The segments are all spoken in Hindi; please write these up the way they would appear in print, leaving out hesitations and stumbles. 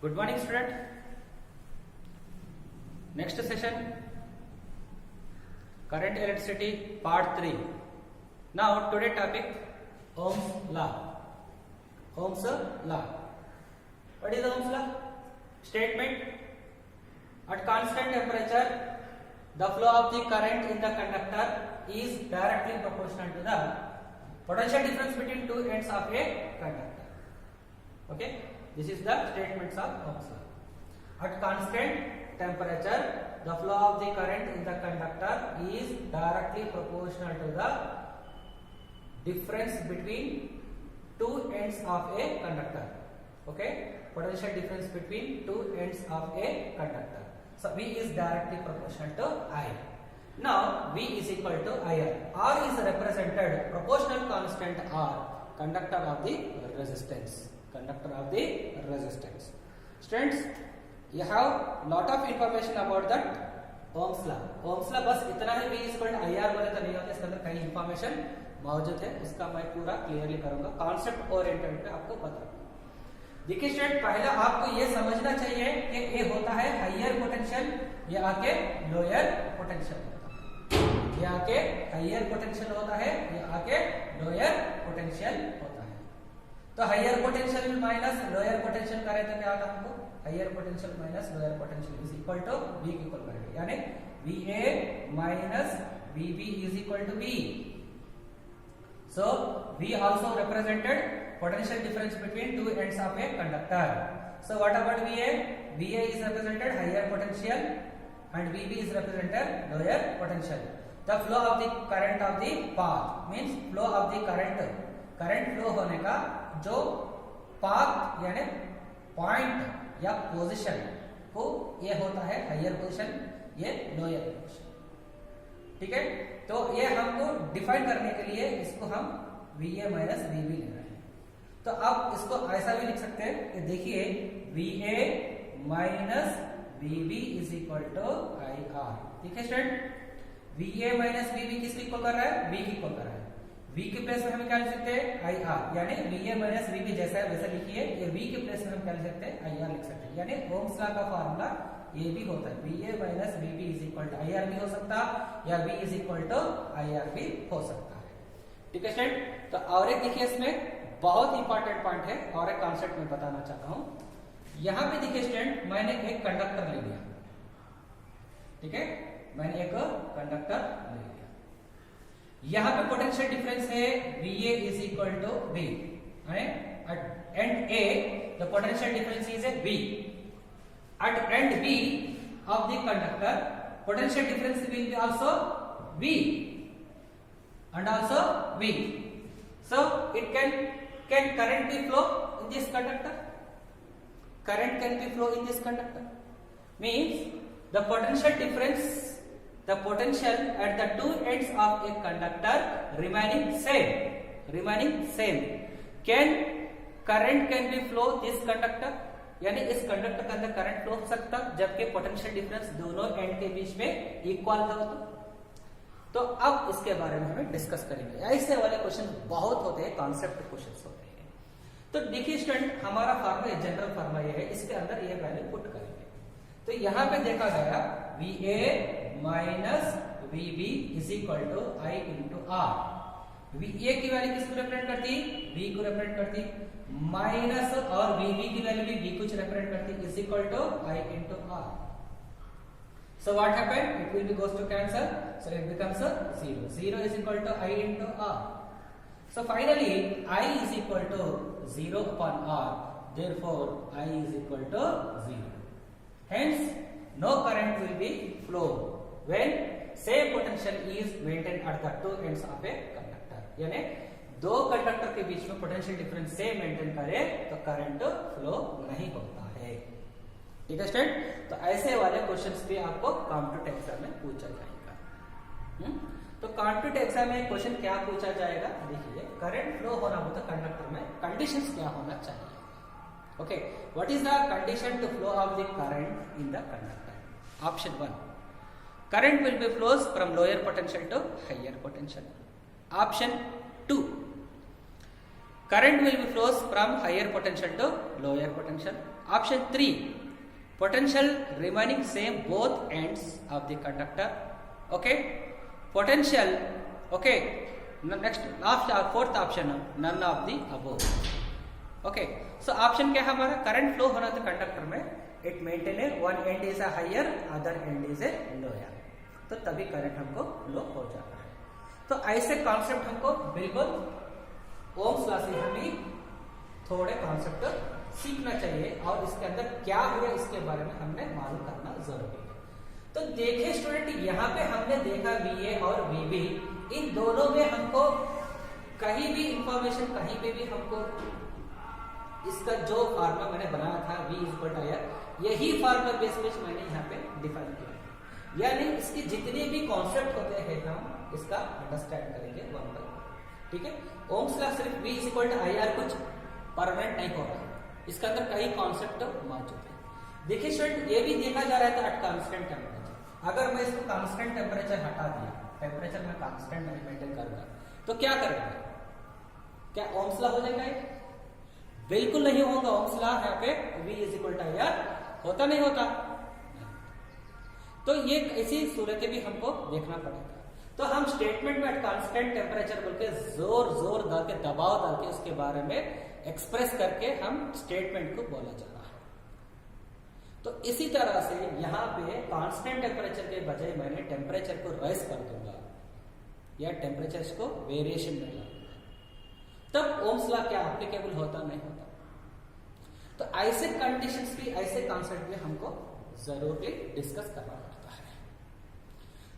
Good morning, student. Next session, current electricity, part 3. Now, today topic, Ohm's law. Ohm's law. What is Ohm's law? Statement: at constant temperature, the flow of the current in the conductor is directly proportional to the potential difference between two ends of a conductor. Okay, this is the statements of Ohm's law. At constant temperature, the flow of the current in the conductor is directly proportional to the difference between two ends of a conductor. Okay, potential difference between two ends of a conductor. So V is directly proportional to I. Now V is equal to IR. R is represented proportional constant R, conductor of the resistance. Conductor of the resistance. Students, you have lot of information about that Ohm's law. Ohm's law बस इतना ही V is equal to IR बोले तो नहीं होता, इसके अंदर कई इंफॉर्मेशन मौजूद है, उसका मैं पूरा क्लियरली करूंगा. कॉन्सेप्ट ओरिएंटेड पे आपको पता. देखिए स्टूडेंट, पहले आपको ये समझना चाहिए कि ये होता है हायर पोटेंशियल, ये आके लोअर पोटेंशियल होता है. ये आके हायर पोटेंशियल होता है, ये आके लोअर पोटेंशियल होता है. तो higher potential minus lower potential करें तो क्या होगा हमको? Higher potential minus lower potential is equal to V की इक्वल करेंगे, यानी VA minus VB is equal to V. So V also represented potential difference between two ends of a conductor. So what about VA? VA is represented higher potential and VB is represented lower potential. The flow of the current of the path means flow of the current flow होने का जो path यानी point या position को ये होता है higher position, ये lower position. ठीक है, तो ये हमको डिफाइन करने के लिए इसको हम VA माइनस VB ले रहे हैं. तो अब इसको ऐसा भी लिख सकते हैं कि देखिए VA minus VB is equal to IR. ठीक है स्टूडेंट, VA माइनस VB किसकी इक्वल कर रहा है? V की इक्वल कर रहा है. V के प्लेस में हम क्या लिख सकते हैं? IR, यानी VA माइनस VB जैसा है वैसा लिखिए. ये V के प्लेस में हम क्या लिख सकते हैं? IR लिख सकते हैं. यानी ओम्स लॉ का फार्मूला ये भी होता है, VA minus VB is equal to IR भी हो सकता या V is equal to IR भी हो सकता है. ठीक है स्टूडेंट, तो और एक देखिए इसमें बहुत इंपॉर्टेंट पॉइंट है और एक कॉन्सेप्ट मैं बताना चाहता हूं. यहां पे देखिए स्टूडेंट, मैंने एक कंडक्टर ले लिया. ठीक है, मैंने एक कंडक्टर ले लिया. यहां पे पोटेंशियल डिफरेंस है VA is equal to V. At end A the potential difference is V. At end B of the conductor, potential difference will be also V and also V. So it can current be flow in this conductor? Current can be flow in this conductor. Means the potential difference, the potential at the two ends of a conductor remaining same. Current can be flow this conductor? यानी इस कंडक्टर के अंदर करंट फ्लो हो सकता जबकि पोटेंशियल डिफरेंस दोनों एंड के बीच में इक्वल था. तो अब इसके बारे में हमें डिस्कस करेंगे. ऐसे वाले क्वेश्चन बहुत होते हैं, कॉन्सेप्ट क्वेश्चंस होते हैं. तो देखिए स्टूडेंट, हमारा फार्मूला जनरल फार्मूला ये है, इसके अंदर ये वैल्यू पुट करेंगे. तो यहां पे देखा गया VA minus VB is equal to I into R. VA की वैल्यू किसको रिप्रेजेंट करती? V को रिप्रेजेंट करती. माइनस और VB की वैल्यू भी V कुछ रिप्रेजेंट करती, is equal to I into R. So what happened? It will be goes to cancel, so it becomes a 0. 0 is equal to I into R. So finally I is equal to 0 upon R. Therefore I is equal to 0. Hence no current will be flow when same potential is maintained at the two ends of a conductor. यानी दो कंडक्टर के बीच में पोटेंशियल डिफरेंस सेम मेंटेन करे तो करंट फ्लो नहीं होता है. ठीक है स्टूडेंट, तो ऐसे वाले क्वेश्चंस भी आपको कॉम्पिटिटिव एग्जाम में पूछा जाएगा. तो कॉम्पिटिटिव एग्जाम में क्वेश्चन क्या पूछा जाएगा? देखिए, करंट फ्लो होना हो तो कंडक्टर में कंडीशंस क्या होना चाहिए. Okay, what is the condition to flow of the current in the conductor? Option 1, current will be flows from lower potential to higher potential. Option 2, current will be flows from higher potential to lower potential. Option 3, potential remaining same both ends of the conductor. Okay, potential. Okay, next last fourth option, none of the above. Okay, so option क्या है हमारा, करंट फ्लो होना था कंडक्टर में, इट मेंटेन है one end is a higher other end is a lower, तो तभी करंट हमको फ्लो हो जाता है। तो ऐसे कॉन्सेप्ट हमको बिल्कुल ओम्स लॉ से हमें थोड़े कॉन्सेप्ट सीखना चाहिए और इसके अंदर क्या हुआ इसके बारे में हमने मालूम करना जरूरी है। तो देखिए स्टूडेंट, यहाँ पे हमने देखा VA और VB, इन दोनों में हमको कहीं भी इंफॉर्मेशन कहीं पे भी हमको इसका जो फार्मूला मैंने बनाया था V इक्वल टू IR, यही फार्मूला बेस पे मैंने यहाँ पे डिफाइन किया, यानी इसके जितने भी कॉन्सेप्ट होते हैं हम इसका अंडरस्टैंड करेंगे वन बाय वन। ठीक है, ओम्स लॉ सिर्फ V इक्वल टू IR कुछ परमानेंट नहीं हो रहा है, इसके अंदर कई कॉन्सेप्ट मौजूद है। देखिए स्टूडेंट, ये भी देखा जा रहा था एट कांस्टेंट टेम्परेचर, अगर मैं इसको कांस्टेंट टेम्परेचर हटा दिया, टेम्परेचर में कांस्टेंट नहीं मेंटेन करूंगा, तो क्या करेगा, क्या ओम्स लॉ हो जाएगा? बिल्कुल नहीं होगा। ओम्स लॉ यहाँ पे V इक्वल टू IR होता नहीं होता, तो ये ऐसी सूरतें भी हमको देखना पड़ेगा। तो हम स्टेटमेंट में कांस्टेंट टेम्परेचर बोल के जोर जोर डाल के दबाव डाल के उसके बारे में एक्सप्रेस करके हम स्टेटमेंट को बोला जा रहा है। तो इसी तरह से यहाँ पे कांस्टेंट टेम्परेचर के बजाय मैंने टेम्परेचर को राइज कर दूंगा या टेम्परेचर को वेरिएशन में ला दूंगा, तब ओम्स लॉ क्या एप्लीकेबल होता नहीं होता। तो ऐसे कंडीशंस भी, ऐसे कॉन्सेप्ट भी हमको जरूरी डिस्कस करना पड़ता है।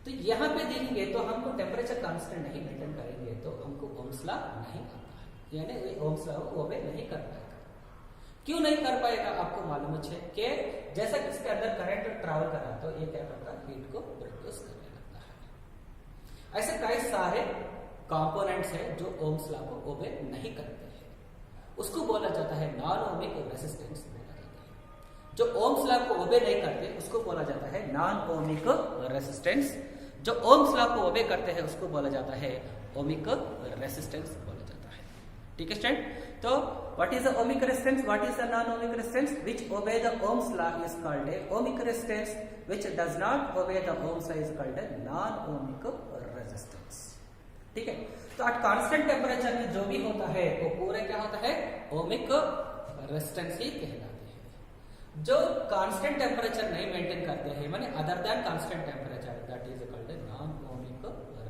तो यहाँ पे देखेंगे तो हमको टेम्परेचर कांस्टेंट नहीं मेंटेन करेंगे तो हमको ओम्स लॉ नहीं आता है, यानी ओम्स लॉ को ओबे नहीं कर पाएगा। क्यों नहीं कर पाएगा? आपको मालूम है कि जैसा कि इसके अंदर करंट ट्रैवल कर रहा तो ये क्या करता है, हीट को प्रोड्यूस करने लगता है। ऐसे कई सारे कंपोनेंट्स है जो ओम्स लॉ को ओबे नहीं करते हैं, उसको बोला जाता है नॉन ओमिक रेजिस्टेंस बोला जाता है। जो ओम्स लॉ को ओबे नहीं करते उसको बोला जाता है नॉन ओमिक रेजिस्टेंस, जो ओम्स लॉ को ओबे करते हैं उसको बोला जाता है ओमिक रेजिस्टेंस बोला जाता है। ठीक है स्टूडेंट, तो what is the ohmic resistance, what is the non ohmic resistance? Which obey the Ohm's law is called A ohmic resistance, which does not obey the Ohm's law is called a non ohmic resistance. ठीक है, तो एट कांस्टेंट टेम्परेचर में जो भी होता है वो पूरे क्या होता है, ओमिक रेजिस्टेंस ही कहलाते हैं। जो कांस्टेंट टेम्परेचर नहीं मेंटेन करते हैं, माने other than constant temperature, that is called non ohmic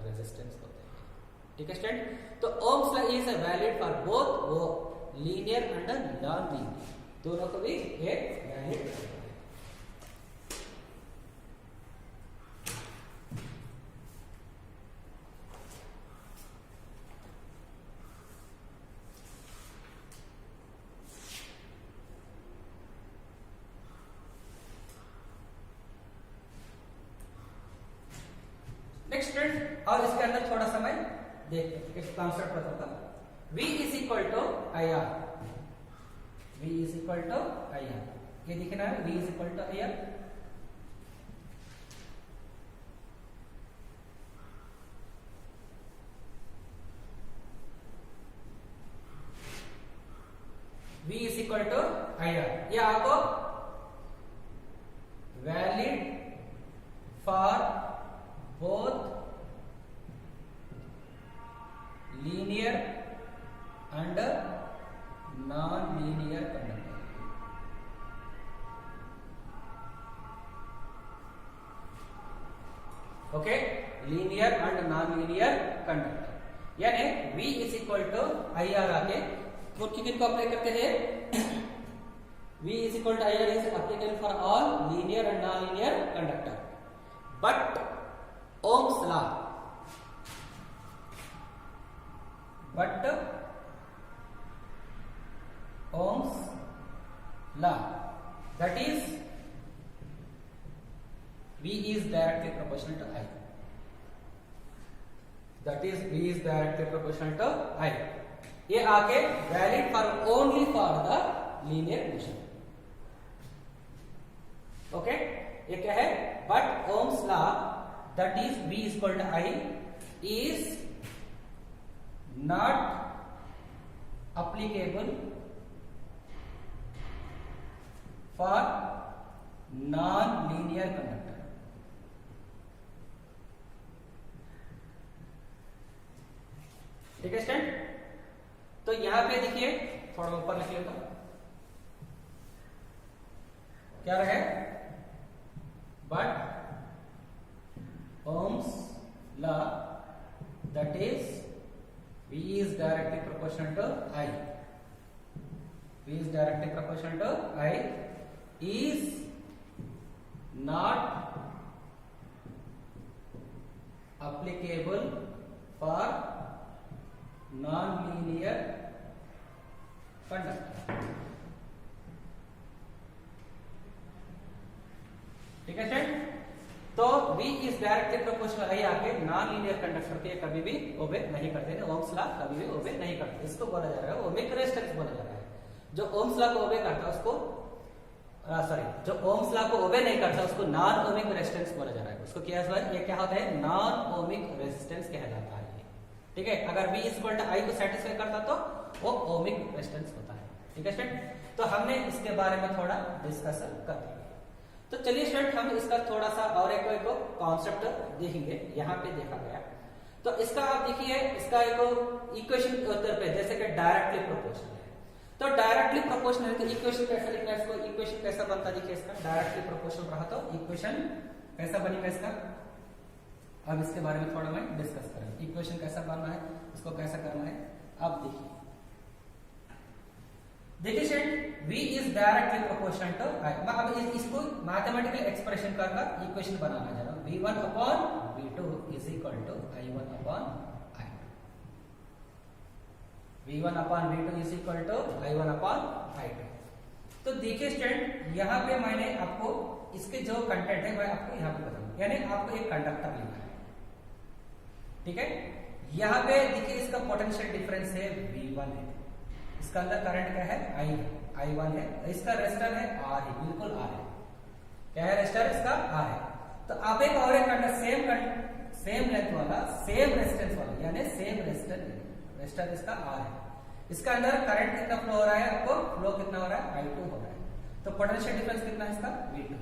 resistance होते हैं। ठीक है स्टूडेंट, तो Ohm's law is valid for both वो लीनियर एंड नॉन लीनियर, दोनों को भी ये वैलिड है। नेक्स्ट स्टूडेंट, और इसके अंदर थोड़ा समय देखते इस कॉन्सेप्ट बताता हूं। V is equal to IR, V is equal to IR, ये दिखना है V is equal to IR। V is equal to IR, ये आपको valid for both linear and non-linear conductor। Okay, linear and non-linear conductor, यानी V is equal to IR आके किन को अप्लाई करते हैं? V is equal to IR is applicable for all linear and non-linear conductor, but Ohm's law, but Ohm's law, that is V is directly proportional to I, that is V is directly proportional to I, ये आके valid for only for the linear motion. Okay, ये क्या है? But Ohm's law that is V is equal to I is not applicable for non-linear conductor. ठीक है स्टूडेंट, तो यहां पे देखिए थोड़ा ऊपर लिख लेता हूं, क्या रहे, but Ohm's law, that is V is directly proportional to I. V is directly proportional to I is not applicable for non-linear conductor. ठीक है स्टूडेंट, तो V इज डायरेक्टली प्रोपोर्शनल आई आके नॉन लीनियर कंडक्टर के कभी भी ओबे नहीं करते, ओम्स लॉ कभी भी ओबे नहीं करते, इसको बोला जा रहा है ओमिक रेजिस्टेंस बोला जा रहा है। जो ओम्स लॉ को ओबे करता है उसको जो ओम्स लॉ को ओबे नहीं करता उसको नॉन ओमिक रेजिस्टेंस बोला जा रहा है। उसको क्या है, ये क्या होता है, नॉन ओमिक रेजिस्टेंस कहलाता है। ठीक है, अगर V इक्वल टू I को सेटिस्फाई करता तो वो ओमिक रेजिस्टेंस होता है। ठीक है स्टूडेंट, तो हमने इसके बारे में थोड़ा डिस्कस कर दिया। तो चलिए स्टूडेंट, हम इसका थोड़ा सा और एक कॉन्सेप्ट देखेंगे। यहाँ पे देखा गया तो इसका आप देखिए, इसका एक इक्वेशन के उत्तर पे जैसे कि डायरेक्टली प्रोपोर्शनल है, तो डायरेक्टली प्रोपोर्शनल तो इक्वेशन कैसा लिखना है, इसको इक्वेशन कैसा बनता देखिए इसका, डायरेक्टली प्रोपोर्शनल रहा तो इक्वेशन कैसा बनेगा इसका, अब इसके बारे में थोड़ा मैं डिस्कस करेंगे। इक्वेशन कैसा बनना है, इसको कैसा करना है, अब देखिए student, V is directly proportional to I। अब इसको मैथमेटिकल एक्सप्रेशन का इक्वेशन बनाना है, V1 upon V2 is equal to I1 upon I2। V1 upon V2 is equal to I1 upon I2। तो देखिए स्टूडेंट, यहाँ पे मैंने आपको इसके जो कंटेंट है मैं आपको यहाँ पे बताऊंगा, यानी आपको एक कंडक्टर लेना है। ठीक है, यहाँ पे देखिए इसका पोटेंशियल डिफरेंस है V1 है, इसका अंदर करंट क्या है, I1 है, इसका रेजिस्टर है R है, बिल्कुल R है, क्या है रेजिस्टर इसका R है। तो आप एक और एक कंडक्टर सेम लेंथ वाला, सेम रेजिस्टेंस वाला, यानी सेम रेजिस्टर इसका R है, इसका अंदर करंट कितना फ्लो हो रहा है, आपको फ्लो कितना हो रहा है, I2 हो रहा है। तो पोटेंशियल डिफरेंस कितना है इसका, V2।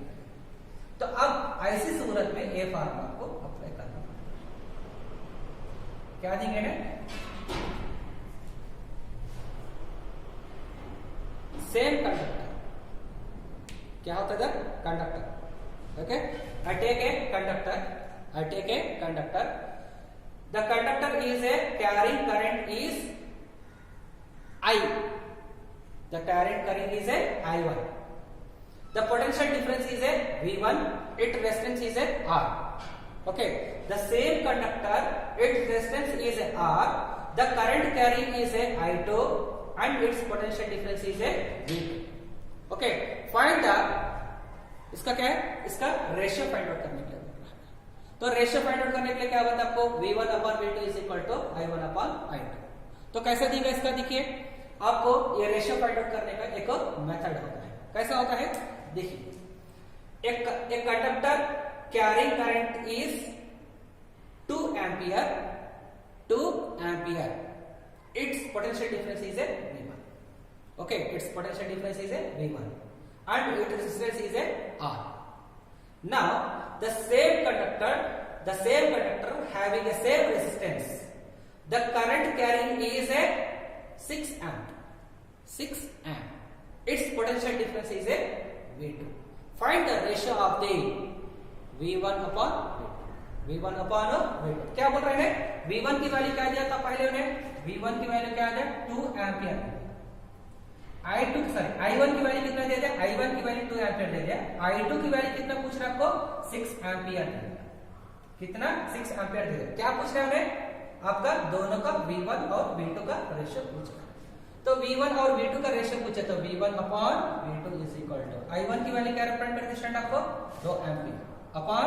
तो अब ऐसी सूरत में ए फार्मूला आपको अप्लाई करना है, क्या देंगे ना, सेम कंडक्टर, क्या होता है conductor, okay, I take a conductor, the conductor is a carrying current is I, the carrying current is a I1, the potential difference is a V1, its resistance is a R, okay, the same conductor, its resistance is a R, the current carrying is a I2 and its potential difference is a V2, okay, find the, इसका क्या है, इसका रेशियो फाइंड आउट करने के लिए। तो रेशियो फाइंड आउट करने के लिए क्या होता है आपको, V1 upon V2 is equal to I1 upon I2। तो कैसे देगा इसका, देखिए आपको ये रेशियो फाइंड आउट करने का एक मेथड होता है। कैसा होता है, देखिए एक conductor carrying current is 2 ampere, it's potential difference is a V1, okay, it's potential difference is a V1 and its resistance is a R. Now the same conductor having a same resistance, the current carrying is a 6 amp, its potential difference is a V2. Find the ratio of the V1 upon V2। क्या बोल रहे हैं, V1 की वैल्यू क्या दिया था पहले उन्हें, V1 की वैल्यू क्या दिया, 2 एम्पियर, I1 की वैल्यू कितना दे दिया, I1 की वैल्यू 2 एम्पियर दे दिया, I2 की वैल्यू कितना पूछ रहा है आपको, 6 एम्पियर दे दिया, कितना 6 एम्पियर दे दिया। क्या पूछ रहा है हमें, आपका दोनों का V1 और V2 का रेशियो पूछ रहा है। तो V1 और V2 का रेशियो पूछे तो V1 upon V2 is equal to, I1 की वैल्यू क्या रिप्रेजेंट करती है आपको, 2 एम्पियर अपॉन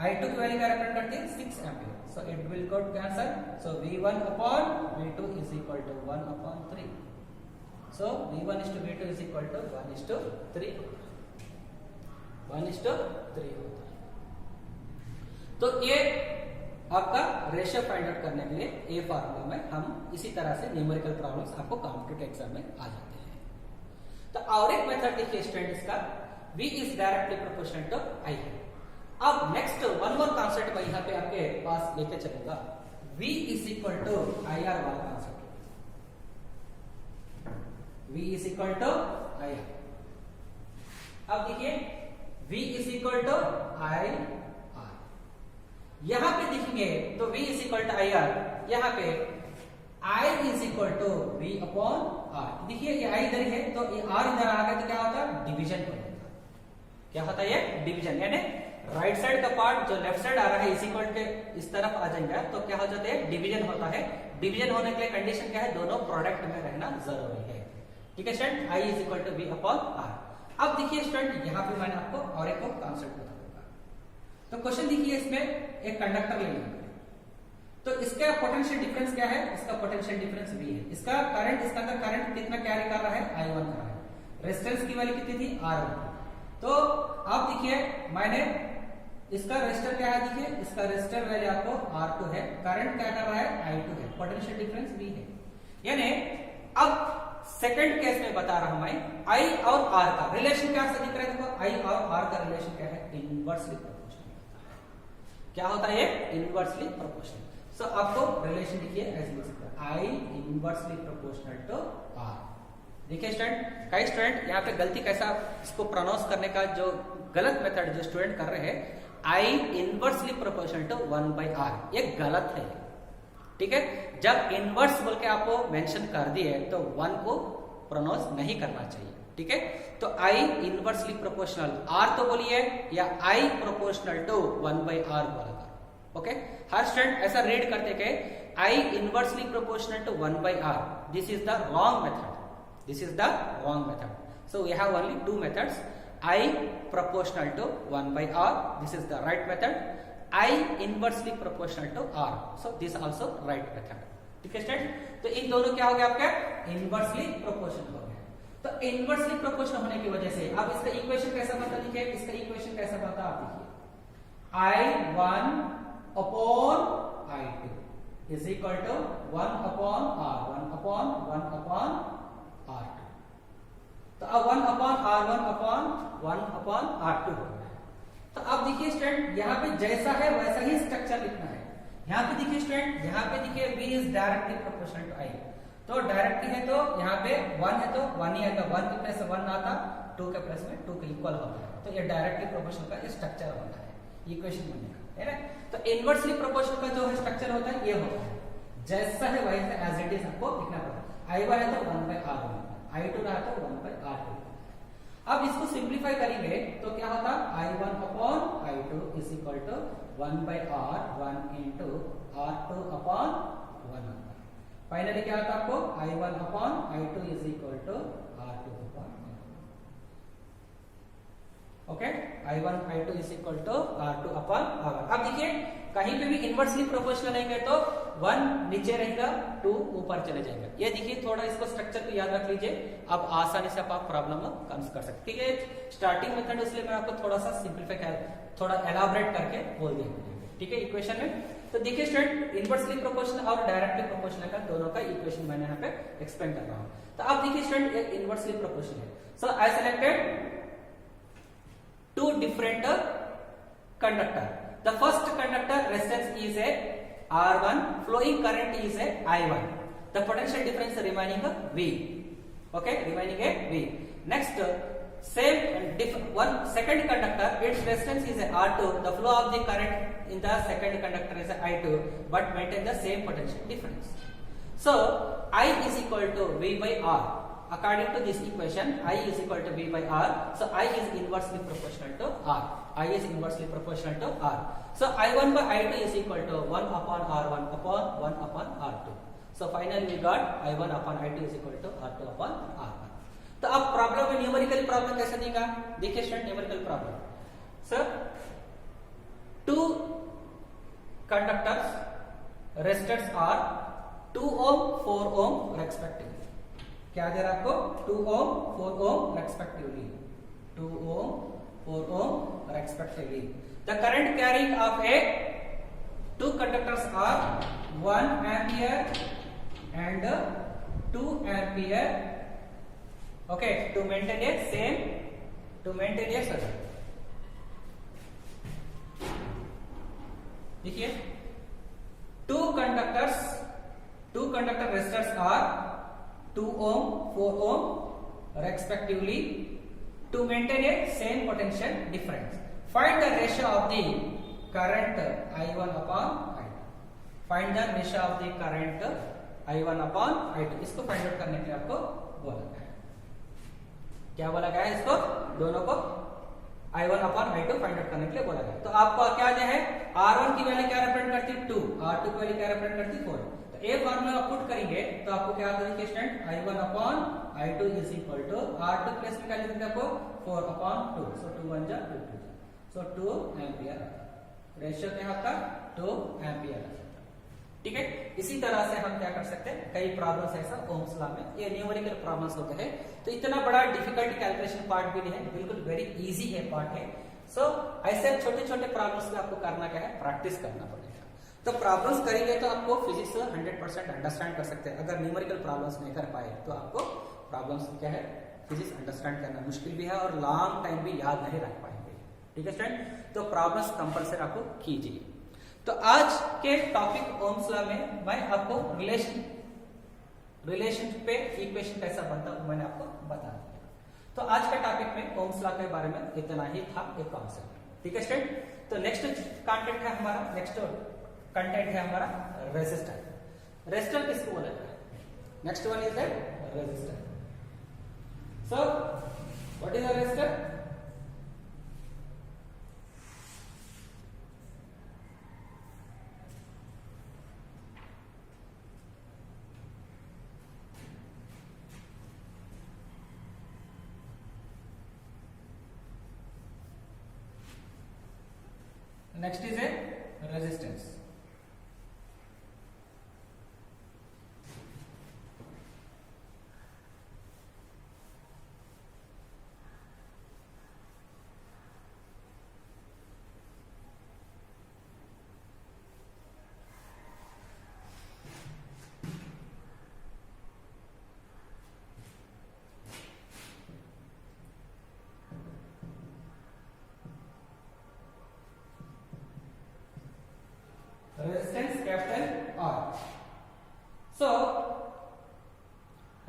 I2 की वैल्यू क्या रिप्रेजेंट करती है, 6 ampere. So it will go cancel, so V1 upon V2 is equal to 1 upon 3। So V1 is to V2 is equal to 1 is to 3, 1 is to 3 होता है। तो ये आपका रेशियो फाइंड आउट करने के लिए ए फार्मूला में हम इसी तरह से न्यूमेरिकल प्रॉब्लम्स आपको कॉम्पिटिटिव एग्जाम में आ जाते हैं। तो और एक मेथड देखिए स्टूडेंट इसका, V is directly proportional to I है। अब नेक्स्ट वन मोर कॉन्सेप्ट मैं यहाँ पे आपके पास लेके चलूंगा, V is equal to IR वाला concept. V is equal to IR। अब देखिए V is equal to IR, यहां पे देखेंगे तो V is equal to IR, यहां पे I is equal to V upon R। देखिए ये I इधर है तो ये R इधर आ गया तो क्या होता है, डिवीजन होता है। क्या होता है ये, डिवीजन, यानी राइट साइड का पार्ट जो लेफ्ट साइड आ रहा है इज इक्वल के इस तरफ आ जाएगा तो क्या हो जाता है, डिवीजन होता है। डिवीजन होने के लिए कंडीशन क्या है, दोनों प्रोडक्ट में रहना जरूरी है। ठीक है student, I is equal to V upon R। अब देखिए स्टूडेंट यहाँ पे मैंने आपको और एक कॉन्सेप्ट बता दूंगा। तो क्वेश्चन देखिए, इसमें एक कंडक्टर लेंगे तो इसका पोटेंशियल डिफरेंस क्या है, इसका पोटेंशियल डिफरेंस V है। इसका करंट, इसका अंदर करंट कितना कैरी कर रहा है, I1 कर रहा है। रेजिस्टेंस की वैल्यू कितनी थी, R1। तो आप देखिए मैंने इसका रेजिस्टर क्या है, देखिए इसका रेजिस्टर वैल्यू आपको R2 है, करंट क्या कर रहा है, I2 है, पोटेंशियल डिफरेंस V है। यानी अब सेकंड केस में बता रहा हूं मैं, I और R का रिलेशन क्या से दिख रहा है, देखो I और R का रिलेशन क्या है, इनवर्सली प्रोपोर्शनल। क्या होता है, इनवर्सली प्रोपोर्शनल। सो आपको रिलेशन देखिए ऐसे लिख सकते हैं, I inversely proportional to R। देखिए स्टूडेंट, कई स्टूडेंट यहाँ पे गलती कैसा इसको प्रोनाउंस करने का जो गलत मेथड जो स्टूडेंट कर रहे हैं, I inversely proportional to 1/R, ये गलत है। ठीक है, जब इनवर्स बोल के आपको मेंशन कर दिए तो 1 को प्रोनाउंस नहीं करना चाहिए। ठीक है, तो I इनवर्सली प्रोपोर्शनल, R तो बोलिए या I प्रोपोर्शनल टू 1/R बोलेगा। ओके, हर स्टूडेंट ऐसा रीड करते के I inversely proportional to 1/R, this is the wrong method, this is the wrong method. So we have only two methods, I proportional to 1/R, this is the right method. I inversely proportional to R, so this also right method. ठीक है स्टूडेंट, तो इन दोनों क्या हो गया आपका, इनवर्सली प्रोपोर्शनल हो गया। तो इनवर्सली प्रोपोर्शनल होने की वजह से अब इसका इक्वेशन कैसा बनता, देखिए इसका इक्वेशन कैसा बनता आप देखिए, I1 upon I2 is equal to 1 upon R1 upon 1 upon R2। तो अब 1 upon R1 upon 1 upon R2 हो गया। तो अब देखिए स्टूडेंट, यहाँ पे जैसा है वैसा ही स्ट्रक्चर लिखना है। यहाँ पे देखिए स्टूडेंट, यहाँ पे देखिए V is directly proportional to I, तो डायरेक्टली है तो यहाँ पे 1 है तो 1 ही आएगा, 1 के प्लस 1 आता, 2 के प्लस में 2 के इक्वल होता है, तो ये डायरेक्टली प्रोपोर्शनल का स्ट्रक्चर होता है, इक्वेशन बनेगा, है ना। तो इनवर्सली प्रोपोर्शनल का जो स्ट्रक्चर होता है ये होता है, जैसा है वैसा एज इट इज आपको लिखना पड़ेगा। I1 है तो 1/R1, I2 रहा तो 1/R2। अब इसको सिंप्लीफाई करेंगे तो क्या होता, I1 upon I2 is equal to 1/R1 into R2 upon 1 होता। फाइनली क्या होता आपको, I1 upon I2 is equal to R2 upon 1। Okay, I1 I2 is equal to R2 upon R1। अब देखिए कहीं पे भी इनवर्सली प्रोपोर्शनल रहेंगे तो 1 नीचे रहेगा, 2 ऊपर चले जाएगा। ये देखिए थोड़ा इसको स्ट्रक्चर को याद रख लीजिए, आप आसानी से आप प्रॉब्लम कम कर सकते। ठीक है, स्टार्टिंग मेथड इसलिए मैं आपको थोड़ा सा सिंप्लीफाई कर, थोड़ा एलाबोरेट करके बोल दिया। ठीक है, इक्वेशन में तो देखिए स्टूडेंट, इनवर्सली प्रोपोर्शनल और डायरेक्टली प्रोपोर्शनल का दोनों का इक्वेशन मैंने यहाँ पे एक्सप्लेन कर रहा हूँ। तो अब देखिए स्टूडेंट, एक इनवर्सली प्रोपोर्शनल है, सो I selected 2 different conductor. The first conductor resistance is a R1, flowing current is a I1. The potential difference remaining a V. Okay, remaining a V. Next, one second conductor, its resistance is a R2. The flow of the current in the second conductor is a I2, but maintain the same potential difference. So I is equal to V/R. According to this equation, I is equal to V/R. So I is inversely proportional to R. I is inversely proportional to R. So I1 by I2 is equal to 1 upon R1 upon 1 upon R2. So finally we got I1 upon I2 is equal to R2 upon R1. तो अब प्रॉब्लम में न्यूमेरिकल प्रॉब्लम कैसा देगा, देखिए student numerical problem. Sir 2 conductors resistors are 2 ohm 4 ohm respectively। क्या दे रहा आपको, 2 ohm 4 ohm respectively, 2 ohm 4 ohm respectively। The current carrying of a two conductors are 1 ampere and 2 ampere. Okay, to maintain a circuit. देखिए, two conductor resistors are 2 ohm, 4 ohm respectively to maintain a same potential difference. Find the ratio of the current I1 upon I2. Find the ratio of the current I1 upon I2. इसको फाइंड आउट करने के लिए आपको बोला गया है, क्या बोला गया है, इसको दोनों को I1 upon I2 find out करने के लिए बोला गया है। तो आपको क्या जो है, R1 की वैल्यू क्या रिप्रेजेंट करती है 2, R2 की वैल्यू क्या रिप्रेजेंट करती है 4। तो ये फार्मूला पुट करेंगे तो आपको क्या आता है student, I1 upon I2 is equal to R2 plus में क्या लिखेंगे आपको 4 upon 2, सो 2 1 जा 2 2 सो 2 एम्पियर। रेशियो क्या आपका 2 एम्पियर। ठीक है, इसी तरह से हम क्या कर सकते हैं, कई प्रॉब्लम्स ऐसा ओम्स लॉ में ये न्यूमेरिकल प्रॉब्लम्स होते हैं। तो इतना बड़ा डिफिकल्ट कैलकुलेशन पार्ट भी नहीं है, बिल्कुल वेरी इजी है पार्ट है। सो ऐसे छोटे छोटे प्रॉब्लम्स में आपको करना क्या है, प्रैक्टिस करना पड़ेगा। तो प्रॉब्लम्स करेंगे तो आपको फिजिक्स 100% अंडरस्टैंड कर सकते हैं। अगर न्यूमेरिकल प्रॉब्लम्स नहीं कर पाए तो आपको प्रॉब्लम्स क्या है, फिजिक्स अंडरस्टैंड करना मुश्किल भी है और लॉन्ग टाइम भी याद नहीं रख पाएंगे। ठीक है स्टूडेंट, तो प्रॉब्लम्स कंपल्सरी आपको कीजिए। तो आज के टॉपिक ओम्स लॉ में मैं आपको रिलेशन पे इक्वेशन कैसा बनता है मैंने आपको बता दिया। तो आज का टॉपिक में ओम्स लॉ के बारे में इतना ही था, एक कॉन्सेप्ट। ठीक है स्टूडेंट, तो नेक्स्ट कंटेंट है हमारा, नेक्स्ट कंटेंट है हमारा रेजिस्टर। रेजिस्टर किसको बोला जाता है, next one is that resistor. So what is a resistor? Next is a resistance. Resistance capital R। So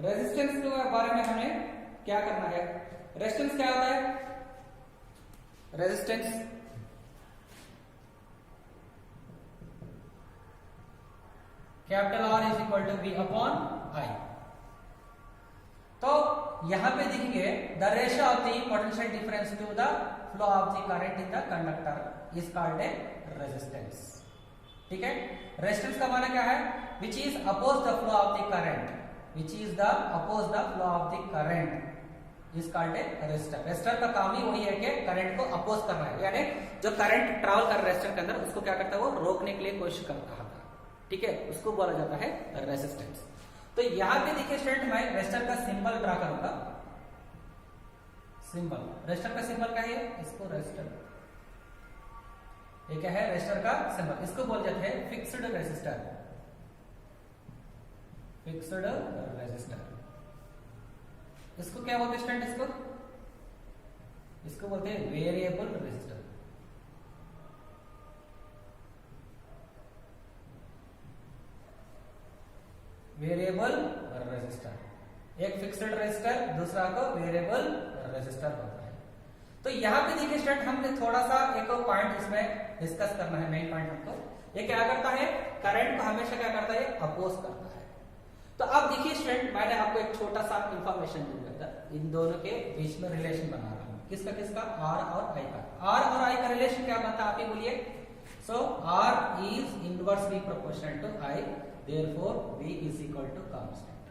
resistance के बारे में हमें क्या करना है, रेजिस्टेंस क्या होता है, resistance capital R is equal to V upon I। तो यहां पे देखिए the ratio of the potential difference to the flow of the current in the conductor is called a resistance. ठीक है, रेजिस्टेंस का माना क्या है, which is oppose the flow of the current, which is the oppose the flow of the current is called a resistor. Resistor का काम ही वही है कि करंट को अपोज करना है, यानी जो करंट ट्रैवल कर रहा है रेजिस्टर के अंदर उसको क्या करता है, वो रोकने के लिए कोशिश कर रहा था। ठीक है, उसको बोला जाता है रेजिस्टेंस। तो यहां पे देखिए स्टूडेंट, मैं रेजिस्टर का सिंबल ड्रा करूंगा। सिंबल, रेजिस्टर का सिंबल क्या है, इसको रेजिस्टर, ये क्या है, रेजिस्टर का सिंबल, इसको बोल जाते हैं फिक्स्ड रेजिस्टर। फिक्स्ड रेजिस्टर, इसको क्या बोलते हैं स्टूडेंट, इसको बोलते हैं वेरिएबल रेजिस्टर। वेरिएबल रेजिस्टर, एक फिक्स्ड रेजिस्टर, दूसरा को वेरिएबल रेजिस्टर होता है। तो यहाँ पे देखिए स्टूडेंट, हमने थोड़ा सा एक पॉइंट इसमें डिस्कस करना है, मेन पॉइंट हमको। ये क्या करता है, करंट को हमेशा क्या करता है, अपोज करता है। तो अब देखिए स्टूडेंट, मैंने आपको एक छोटा सा इंफॉर्मेशन दिया था, इन दोनों के बीच में रिलेशन बना रहा हूं, किसका किसका, R और I का। R और I का रिलेशन क्या बनता है, आप ही बोलिए। So R is inversely proportional to I, therefore V is equal to constant।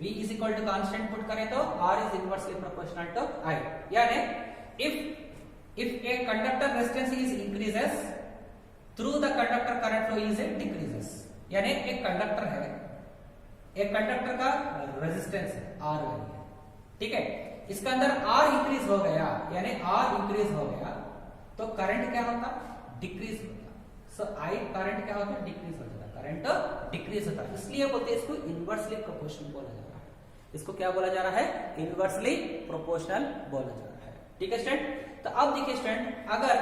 V is equal to constant put करें तो R is inversely proportional to I, यानी if a conductor resistance is increases, through the conductor current flow is decreases। यानी एक कंडक्टर है, एक कंडक्टर का रेजिस्टेंस है R वैल्यू, ठीक है, इसके अंदर R इंक्रीज हो गया, यानी R इंक्रीज हो गया तो करंट क्या होता, डिक्रीज होता। सो आई करंट क्या होता है, डिक्रीज हो जाता है, करंट डिक्रीज होता है, इसलिए बोलते हैं इसको इनवर्सली प्रोपोर्शनल बोला जा रहा है। इसको क्या बोला जा रहा है, इनवर्सली प्रोपोर्शनल बोला जा रहा है। ठीक है स्टूडेंट, तो अब देखिए स्टूडेंट, अगर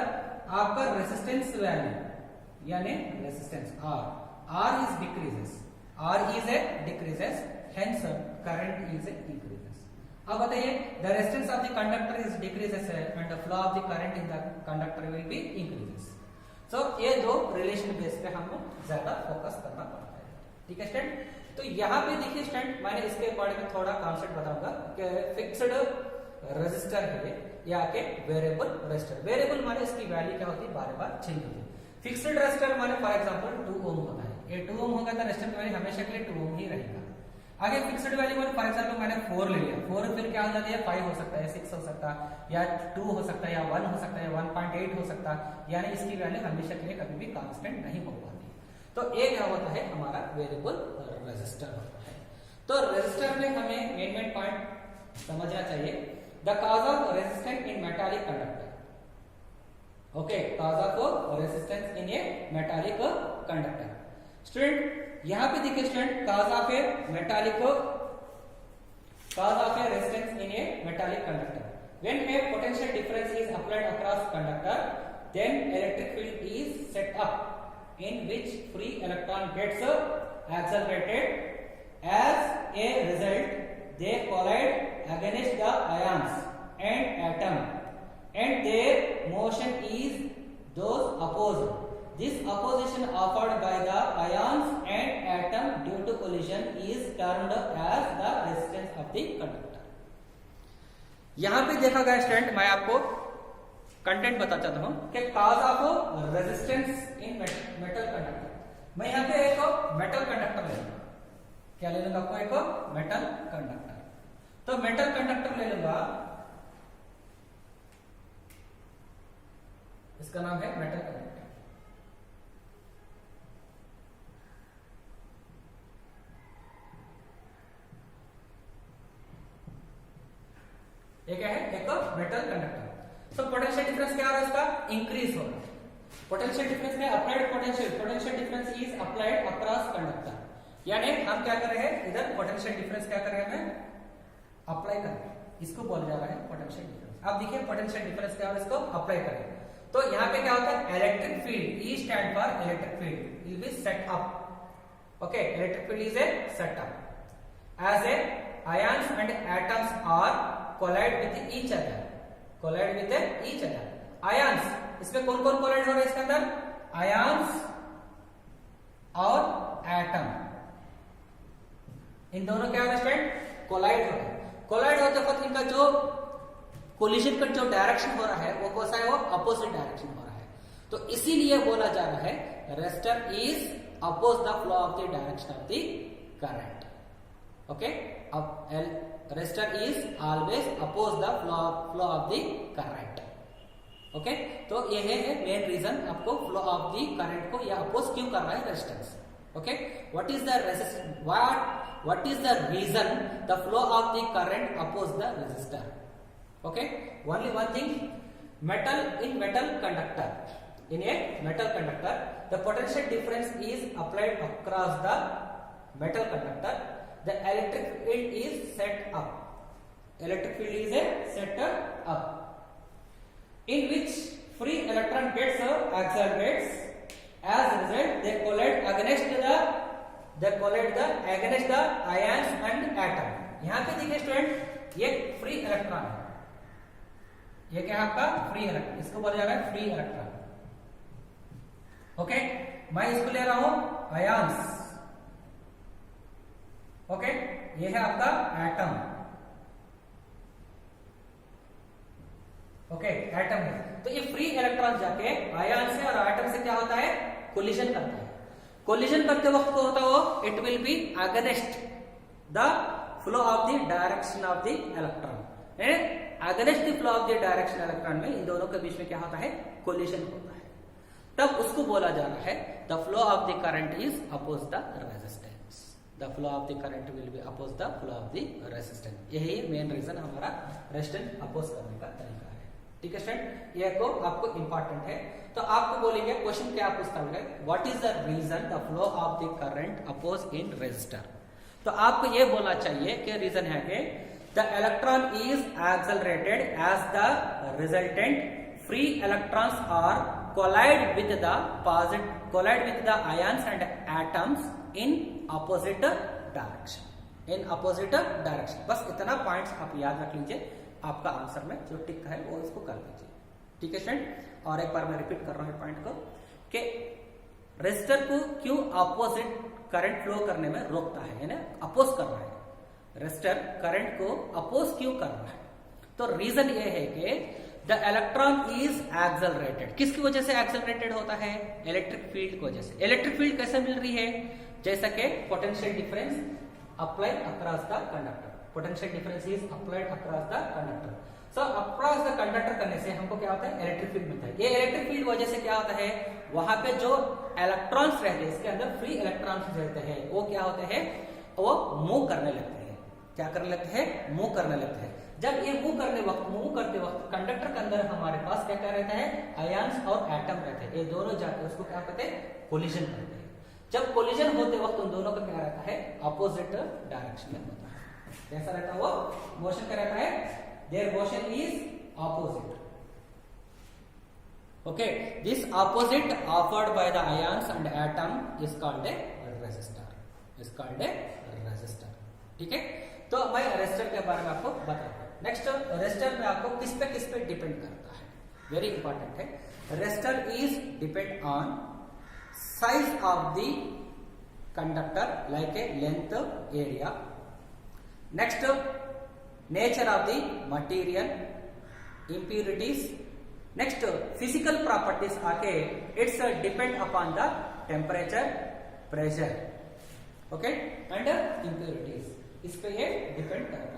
आपका रेजिस्टेंस वैल्यू यानी resistance R is decreases, R is a decreases, hence current is a increases. अब बताइए, the resistance of the conductor is decreases and the flow of the current in the conductor will be increases. So ये दो रिलेशन बेस पे हमें ज्यादा फोकस करना पड़ता है। ठीक है स्टूडेंट, तो यहाँ पे देखिए स्टूडेंट, मैंने इसके बारे में थोड़ा कॉन्सेप्ट बताऊंगा कि फिक्स्ड रेजिस्टर है या के वेरिएबल रेजिस्टर। वेरिएबल माने इसकी वैल्यू क्या होती है, बार बार चेंज होती है। फिक्स्ड रेजिस्टर माने फॉर एग्जांपल 2 ओम होता है, ये 2 ओम होगा तो रेजिस्टर की वैल्यू हमेशा के लिए 2 ओम ही रहेगा। आगे फिक्स्ड वैल्यू माने फॉर एग्जांपल मैंने 4 ले लिया, 4 फिर क्या हो जाती है, 5 हो सकता है, 6 हो सकता है, या 2 हो सकता है, या 1 हो सकता है, 1.8 हो सकता है, यानी इसकी वैल्यू हमेशा के लिए कभी भी कांस्टेंट नहीं हो पाती। तो ये क्या होता है, हमारा वेरिएबल रेजिस्टर होता है। तो रेजिस्टर में हमें मेन पॉइंट समझना चाहिए, the cause of resistance in metallic conductor. Okay, cause of resistance in a metallic conductor. Student यहां पे देखिए student, cause of a resistance in a metallic conductor, when a potential difference is applied across conductor, then electric field is set up in which free electron gets accelerated, as a result they collide against the ions and atom, and their motion is those opposed. This opposition offered by the ions and atom due to collision is termed as the resistance of the conductor. यहां पे देखा गया स्टूडेंट, मैं आपको कंटेंट बता चाहता हूं कि cause of resistance in metal conductor. मैं यहां पे एक मेटल कंडक्टर ले लूंगा, क्या ले लूंगा, आपको एक मेटल कंडक्टर। तो मेटल कंडक्टर ले लूंगा, इसका नाम है मेटल कंडक्टर। ये क्या है, एक मेटल कंडक्टर। तो पोटेंशियल डिफरेंस क्या हो रहा है, इसका इंक्रीज हो रहा है। पोटेंशियल डिफरेंस में applied potential difference is applied across conductor, यानी हम क्या कर रहे हैं, इधर पोटेंशियल डिफरेंस क्या कर रहे हैं, हमें अप्लाई कर रहे हैं, इसको बोला जा रहा है पोटेंशियल डिफरेंस। अब देखिए पोटेंशियल डिफरेंस क्या हो रहा है, इसको अप्लाई करें तो यहाँ पे क्या होता है, electric field, E stand for electric field, will be set up. Okay, electric field is a set up as a ions and atoms are collide with each other, collide with each other. Ions, इसमें कौन कौन कोलाइड हो रहा है, इसके अंदर आयंस और एटम, इन दोनों क्या स्टूडेंट, कोलाइड हो रहा है। कोलाइड होते वक्त इनका जो कोलिजन का जो डायरेक्शन हो रहा है वो कौन सा है, वो अपोजिट डायरेक्शन हो रहा है। तो इसीलिए बोला जा रहा है resistor is oppose the flow of the direction of the current. Okay, अब resistor is always oppose the flow of the current. Okay, तो ये है मेन रीजन, आपको फ्लो ऑफ द करंट को ये अपोज क्यों कर रहा है resistance. Okay, what is the resistance, what is the reason the flow of the current oppose the resistor? Okay, only one thing, in metal conductor, in a metal conductor the potential difference is applied across the metal conductor, the electric field is set up, electric field is set up in which free electron gets accelerates, as a result they collide against the ions and atom। यहां पे देखिए स्टूडेंट, ये फ्री इलेक्ट्रॉन है, ये क्या है आपका फ्री इलेक्ट्रॉन, इसको बोला जा रहा है फ्री इलेक्ट्रॉन। ओके, मैं इसको ले रहा हूं आयंस। ओके, ये है आपका एटम। ओके, एटम है, तो ये फ्री इलेक्ट्रॉन जाके आयन से और एटम से क्या होता है, कोलिजन करता है। कोलिजन करते वक्त को होता हो, it will be against the flow of the direction of the electron, against the flow of the direction electron में इन दोनों के बीच में क्या होता है, कोलिजन होता है। तब उसको बोला जा रहा है the flow of the current is oppose the resistance, the flow of the current will be oppose the flow of the resistance. यही मेन रीजन हमारा रेजिस्टेंस अपोज करने का तरीका है। ठीक है स्टूडेंट, ये को आपको इंपॉर्टेंट है। तो आपको बोलेंगे क्वेश्चन क्या पूछता है, what is the reason the flow of the current oppose in resistor. तो आपको ये बोलना चाहिए कि रीजन है कि the electron is accelerated as the resultant free electrons are collide with the ions and atoms in opposite direction, बस इतना पॉइंट्स आप याद रख लीजिए, आपका आंसर में जो टिक है वो इसको कर दीजिए। ठीक है स्टूडेंट, और एक बार मैं रिपीट कर रहा हूं पॉइंट को कि रेजिस्टर को क्यों अपोजिट करंट फ्लो करने में रोकता है ना, अपोज कर रहा है, रेजिस्टर करंट को अपोज क्यों कर रहा है। तो रीजन ये है कि द इलेक्ट्रॉन इज एक्सेलरेटेड, किसकी वजह से एक्सेलरेटेड होता है, इलेक्ट्रिक फील्ड की वजह से। इलेक्ट्रिक फील्ड कैसे मिल रही है, जैसा कि potential difference applied across the conductor, potential difference is applied across the conductor. So across the conductor करने से हमको क्या होता है, इलेक्ट्रिक फील्ड मिलता है। ये इलेक्ट्रिक फील्ड वजह से क्या होता है, वहां पे जो इलेक्ट्रॉन्स रहते हैं, इसके अंदर फ्री इलेक्ट्रॉन्स रहते हैं, वो क्या होते हैं, वो मूव करने लगते हैं। क्या करने लगते हैं, मूव करने लगते हैं। जब ये मूव करते वक्त कंडक्टर के अंदर हमारे पास क्या क्या रहता है, आयंस और एटम रहते हैं, ये दोनों जाके उसको क्या करते हैं, कोलिजन करते हैं। जब कोलिजन होते वक्त उन दोनों का क्या रहता है, अपोजिट डायरेक्शन में होता है। कैसा रहता है वो मोशन, क्या रहता है, their motion is opposite. Okay, this opposite offered by the ions and atom is called a resistor, ठीक है। तो मैं रेजिस्टर के बारे में आपको बताता हूं। नेक्स्ट, रेजिस्टर में आपको किस पे डिपेंड करता है, वेरी इंपॉर्टेंट है। Resistor is depend on size of the conductor like a length area. Next, nature of the material, impurities. Next, physical properties आके it's depend upon the temperature, pressure, okay, and impurities, इस पे ये डिपेंड करता है।